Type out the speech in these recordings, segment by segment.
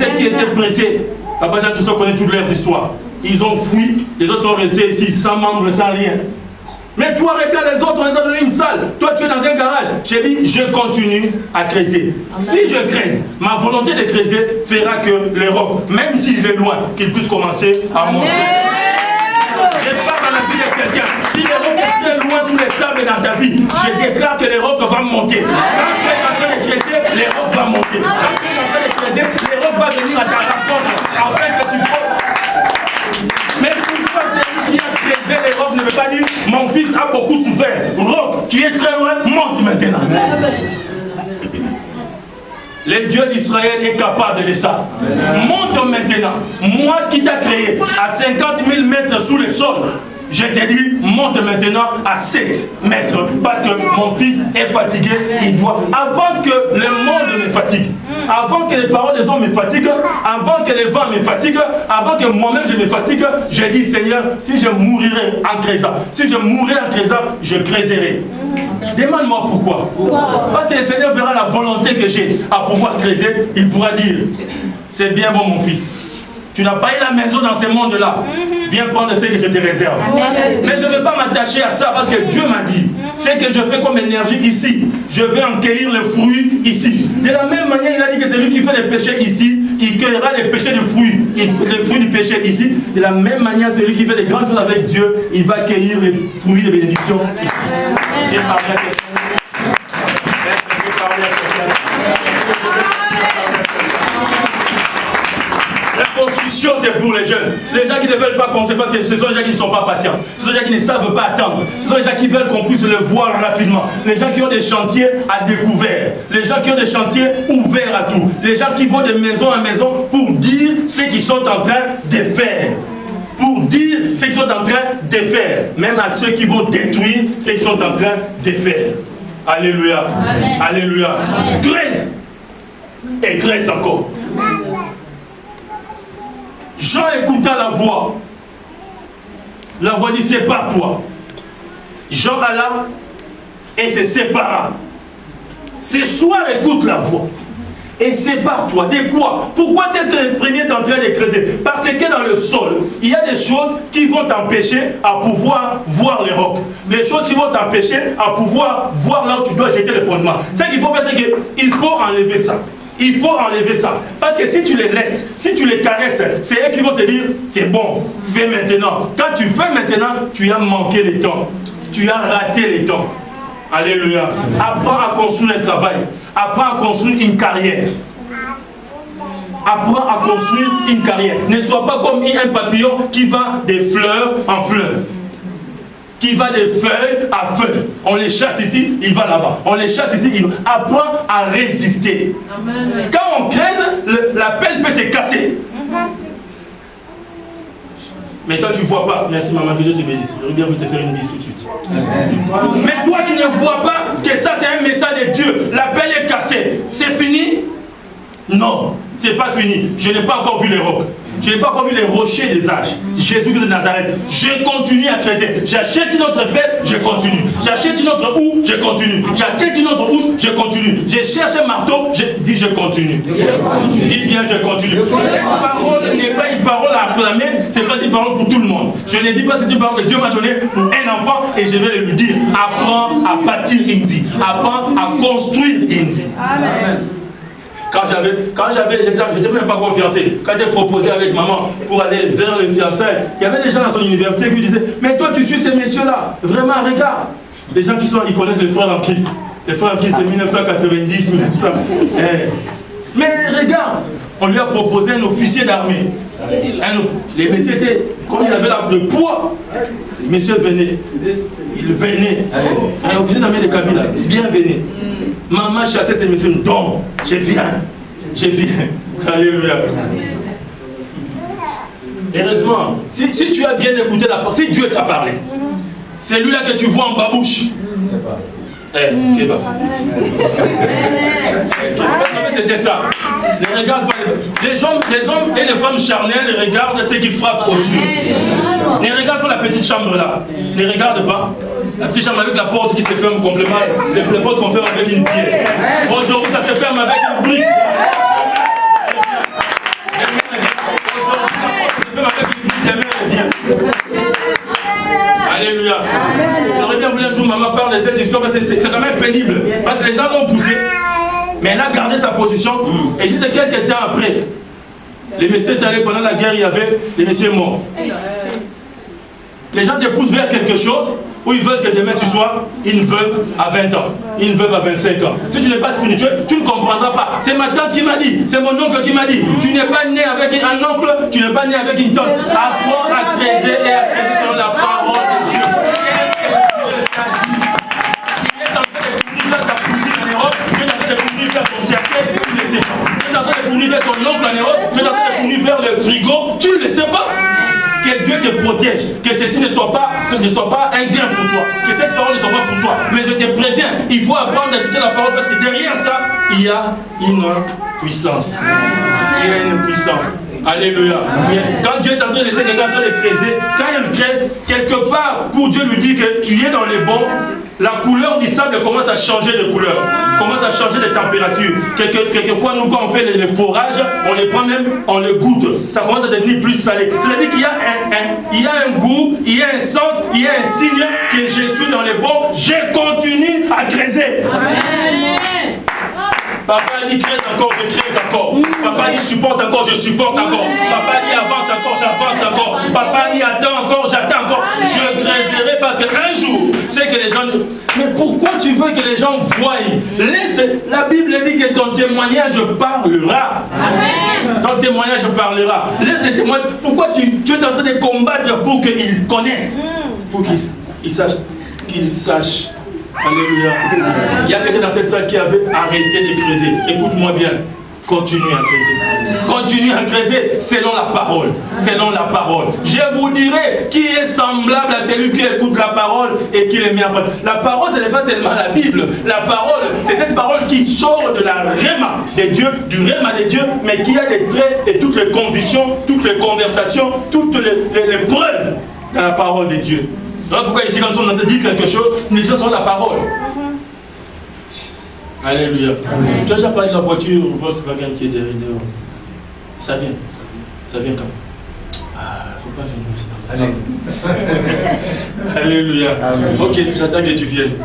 ceux qui étaient pressés, là-bas, tous ceux connaissent toutes leurs histoires. Ils ont fui, les autres sont restés ici, sans membres, sans rien. Mais toi, regarde les autres, on les a donné une salle. Toi, tu es dans un garage. J'ai dit, je continue à creuser. Si je creuse, ma volonté de creuser fera que les rocs, même s'il est loin, qu'ils puissent commencer à monter. Je parle dans la vie de quelqu'un. Si les rocs sont loin sous les sables dans ta vie, je déclare que les rocs vont monter. Quand tu es en train de creuser, les rocs vont monter. Quand tu es en train de creuser, les rocs vont venir à ta rencontre. Afin que tu peux. Mais pourquoi celui qui a creusé les rocs ne veut pas dire mon fils a beaucoup souffert. Roc, tu es très loin, monte maintenant. Le Dieu d'Israël est capable de ça. Monte maintenant. Moi qui t'ai créé à 50 000 mètres sous le sol, je te dis, monte maintenant à 7 mètres. Parce que mon fils est fatigué, il doit. Avant que le monde me fatigue, avant que les paroles des hommes me fatiguent, avant que les vents me fatiguent, avant que moi-même je me fatigue, je dis, Seigneur, si je mourirai en creusant, si je mourrai en creusant, je creuserai. Demande-moi pourquoi. Parce que le Seigneur verra la volonté que j'ai à pouvoir creuser. Il pourra dire, c'est bien bon mon fils. Tu n'as pas eu la maison dans ce monde-là. Viens prendre ce que je te réserve. Mais je ne vais pas m'attacher à ça parce que Dieu m'a dit, ce que je fais comme énergie ici, je vais en cueillir le fruit ici. De la même manière, il a dit que celui qui fait les péchés ici, il cueillera les péchés de fruits, les fruits du péché ici. De la même manière, celui qui fait des grandes choses avec Dieu, il va cueillir les fruits de bénédiction ici. J'ai parlé à quelqu'un. La construction, c'est pour les jeunes. Les gens qui ne veulent pas construire parce que ce sont les gens qui ne sont pas patients. Ce sont les gens qui ne savent pas attendre. Ce sont les gens qui veulent qu'on puisse le voir rapidement. Les gens qui ont des chantiers à découvert. Les gens qui ont des chantiers ouverts à tout. Les gens qui vont de maison à maison pour dire ce qu'ils sont en train de faire. Pour dire ce qu'ils sont en train de faire. Même à ceux qui vont détruire ce qu'ils sont en train de faire. Alléluia. Amen. Alléluia. Grèce. Et grèce encore. Jean écouta la voix. La voix dit, sépare-toi. Jean alla et se sépara. Ce soir, écoute la voix. Et sépare-toi. De quoi? Pourquoi est-ce que le premier est en train de creuser? Parce que dans le sol, il y a des choses qui vont t'empêcher à pouvoir voir les rocs. Les choses qui vont t'empêcher à pouvoir voir là où tu dois jeter les fondements. Ce qu'il faut faire, c'est qu'il faut enlever ça. Il faut enlever ça. Parce que si tu les laisses, si tu les caresses, c'est eux qui vont te dire, c'est bon, fais maintenant. Quand tu fais maintenant, tu as manqué les temps. Tu as raté les temps. Alléluia. Apprends à construire un travail. Apprends à construire une carrière. Apprends à construire une carrière. Ne sois pas comme un papillon qui va des fleurs en fleurs. Qui va des feuilles à feuilles. On les chasse ici, il va là-bas. On les chasse ici, il va. Apprends à résister. Amen. Quand on creuse, la pelle peut se casser. Mais toi, tu ne vois pas. Merci maman, que Dieu te bénisse. Je reviens vous te faire une bise tout de suite. Mais toi, tu ne vois pas que ça, c'est un message de Dieu. La pelle est cassée. C'est fini? Non, c'est pas fini. Je n'ai pas encore vu les rocs. Je n'ai pas encore vu les rochers des âges. Jésus de Nazareth. Je continue à creuser. J'achète une autre pelle, je continue. J'achète une autre houe, je continue. J'achète une autre housse, je continue. Je cherche un marteau, je dis je continue. Dis bien je continue. Cette parole n'est pas une parole à acclamer, c'est pas une parole pour tout le monde. Je ne dis pas c'est une parole que Dieu m'a donnée pour un enfant et je vais lui dire apprends à bâtir une vie. Apprends à construire une vie. Amen. Quand j'avais, je n'étais même pas encore fiancé. Quand j'ai proposé avec maman pour aller vers le fiançailles, il y avait des gens dans son université qui lui disaient, mais toi tu suis ces messieurs-là, vraiment regarde. Les gens qui sont, ils connaissent les frères en Christ. Les frères en Christ c'est 1990, 1900. Mais regarde, on lui a proposé un officier d'armée. Les messieurs étaient, comme il avait le poids, les messieurs venaient. Ils venaient. Un officier d'armée de Kabila, bien venez. Maman chassait ces messieurs, donc je viens. Alléluia. Heureusement, si tu as bien écouté la parole, si Dieu t'a parlé, c'est lui là que tu vois en babouche. C'était ça. Les hommes et les femmes charnelles regardent ce qui frappe aux yeux. Ne regarde pas la petite chambre là. Ne regarde pas. La petite chambre avec la porte qui se ferme complètement. Les portes qu'on ferme avec une pierre. Aujourd'hui, ça se ferme avec une brique. préviens. Alléluia. J'aurais bien voulu un jour maman parle de cette histoire, parce que c'est quand même pénible. Parce que les gens l'ont poussé. Mais elle a gardé sa position. Et juste quelques temps après, les messieurs étaient allés pendant la guerre, il y avait les messieurs morts. Les gens te poussent vers quelque chose où ils veulent que demain tu sois une veuve à 20 ans, une veuve à 25 ans. Si tu n'es pas spirituel, tu ne comprendras pas. C'est ma tante qui m'a dit, c'est mon oncle qui m'a dit. Tu n'es pas né avec un oncle, tu n'es pas né avec une tante. Apprends à creuser et à creuser selon la parole de Dieu. Qu'est-ce que Dieu t'a dit? Tu es en train de fournir ta cousine en Europe, tu es en train de fournir vers ton cercueil, tu ne le sais pas. Tu es en train de fournir vers ton oncle en Europe, tu es en train de fournir vers le frigo, tu ne le sais pas. Que Dieu te protège, que ceci ne soit pas un gain pour toi, que cette parole ne soit pas pour toi. Mais je te préviens, il faut apprendre à écouter la parole parce que derrière ça, il y a une puissance. Il y a une puissance. Alléluia. Quand Dieu est en train de laisser quelqu'un en train de creuser, quand il crève, quelque part, pour Dieu lui dire que tu es dans les bons, la couleur du sable commence à changer de couleur, commence à changer de température. Quelquefois, nous, quand on fait les forages, on les prend même, on les goûte. Ça commence à devenir plus salé. C'est-à-dire qu'il y a un goût, il y a un sens, il y a un signe que je suis dans les bons. Je continue à creuser. Amen. Papa dit crève encore, je crève encore. Papa dit supporte encore, je supporte encore. Papa dit avance encore, j'avance encore. Papa dit attends encore, j'attends encore. Je creuserai parce qu'un jour, c'est que les gens... Mais pourquoi tu veux que les gens voient? Laisse, la Bible dit que ton témoignage parlera. Amen. Ton témoignage parlera. Laisse les témoignages. Pourquoi tu es en train de combattre pour qu'ils connaissent? Pour qu'ils sachent. Qu'ils sachent. Alléluia. Il y a quelqu'un dans cette salle qui avait arrêté de creuser. Écoute-moi bien. Continue à creuser. Continue à creuser selon la parole. Selon la parole. Je vous dirai qui est semblable à celui qui écoute la parole et qui les met en pratique. La parole, ce n'est pas seulement la Bible. La parole, c'est cette parole qui sort de la réma de Dieu, du réma de Dieu, mais qui a des traits et toutes les convictions, toutes les conversations, toutes les preuves dans la parole de Dieu. Voilà pourquoi ici, quand on te dit quelque chose, nous disons sur la parole. Alléluia. Amen. Tu as déjà parlé de la voiture, c'est pas quelqu'un qui est derrière. Ça vient quand même. Ah, il ne faut pas venir ça. Alléluia. Amen. Ok, j'attends que tu viennes.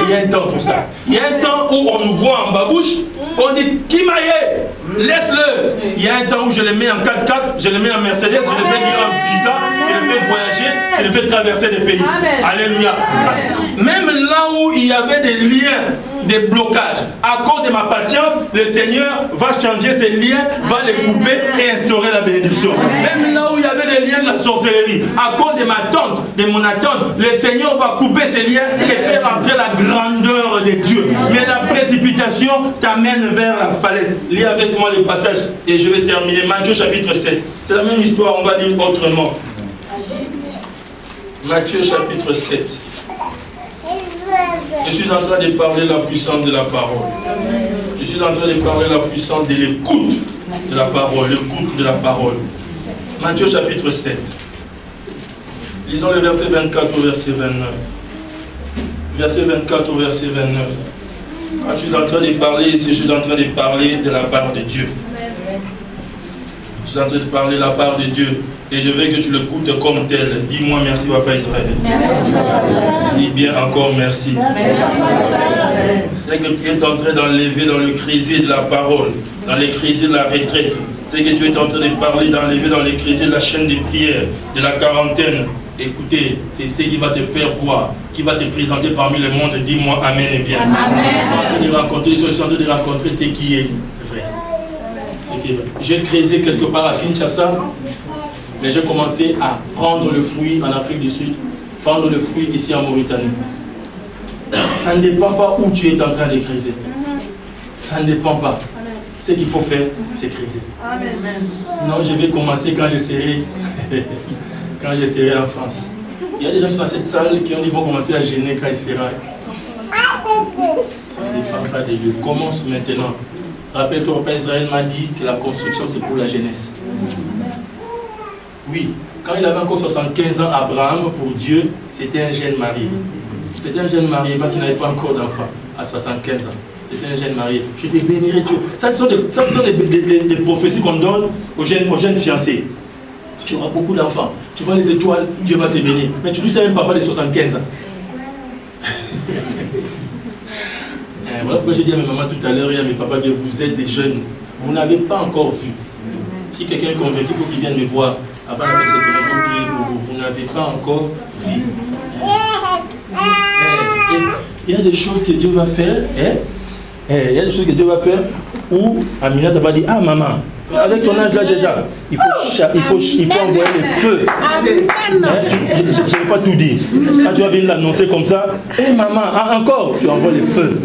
Il y a un temps pour ça. Il y a un temps où on nous voit en babouche, on dit Kimaye, laisse-le. Il y a un temps où je le mets en 4x4, je le mets en Mercedes, je le fais dire en Vita, je le fais voyager, je le fais traverser des pays. Amen. Alléluia. Même là où il y avait des liens, des blocages, à cause de ma patience, le Seigneur va changer ces liens, va les couper et instaurer la bénédiction. Même là où il y avait des liens de la sorcellerie, à cause de ma tante, de mon attente, le Seigneur va couper ces liens et faire entrer la grandeur de Dieu. Mais la précipitation t'amène vers la falaise. Lis avec moi les passages et je vais terminer. Matthieu chapitre 7. C'est la même histoire, on va dire autrement. Matthieu chapitre 7. Je suis en train de parler la puissance de la parole. Je suis en train de parler la puissance de l'écoute de la parole. L'écoute de la parole. Matthieu chapitre 7. Lisons le verset 24 au verset 29. Verset 24 au verset 29. Quand je suis en train de parler ici, je suis en train de parler de la part de Dieu. Je suis en train de parler de la part de Dieu. Et je veux que tu l'écoutes comme tel. Dis-moi merci, Papa Israël. Merci. Dis bien encore merci. C'est que tu es en train d'enlever dans le creuset de la parole, dans les creusets de la retraite. C'est que tu es en train de parler, d'enlever dans les creusets de la chaîne de prière, de la quarantaine. Écoutez, c'est ce qui va te faire voir, qui va te présenter parmi le monde. Dis-moi Amen et bien. Amen. Je suis en train de rencontrer ce qui est vrai. J'ai creusé quelque part à Kinshasa, mais j'ai commencé à prendre le fruit en Afrique du Sud, prendre le fruit ici en Mauritanie. Ça ne dépend pas où tu es en train de creuser. Ça ne dépend pas. Ce qu'il faut faire, c'est creuser. Non, je vais commencer quand je serai en France. Il y a des gens dans cette salle qui ont dit qu'ils vont commencer à gêner quand ils seront. Ça ne dépend pas de Dieu. Commence maintenant. Rappelle-toi, Papa Israël m'a dit que la construction c'est pour la jeunesse. Oui, quand il avait encore 75 ans, Abraham, pour Dieu, c'était un jeune marié. C'était un jeune marié parce qu'il n'avait pas encore d'enfant à 75 ans. C'était un jeune marié. Je te bénirai Dieu. Ça, ce sont des prophéties qu'on donne aux jeunes fiancés. tu auras beaucoup d'enfants. Tu vois les étoiles, Dieu va te bénir. Mais tu dis c'est un papa de 75 ans. Voilà pourquoi j'ai dit à mes mamans tout à l'heure et à mes papas que vous êtes des jeunes. Vous n'avez pas encore vu. Si quelqu'un est convaincu, il faut qu'il vienne me voir. Avant la cette semaine, vous n'avez pas encore vu. Il y a des choses que Dieu va faire. Il y a des choses que Dieu va faire où Amina t'a pas dit, ah maman, avec ton âge là déjà, il faut envoyer le feu. Je ne vais pas tout dire. Quand tu vas venir l'annoncer comme ça, hé maman, encore, tu envoies le feu.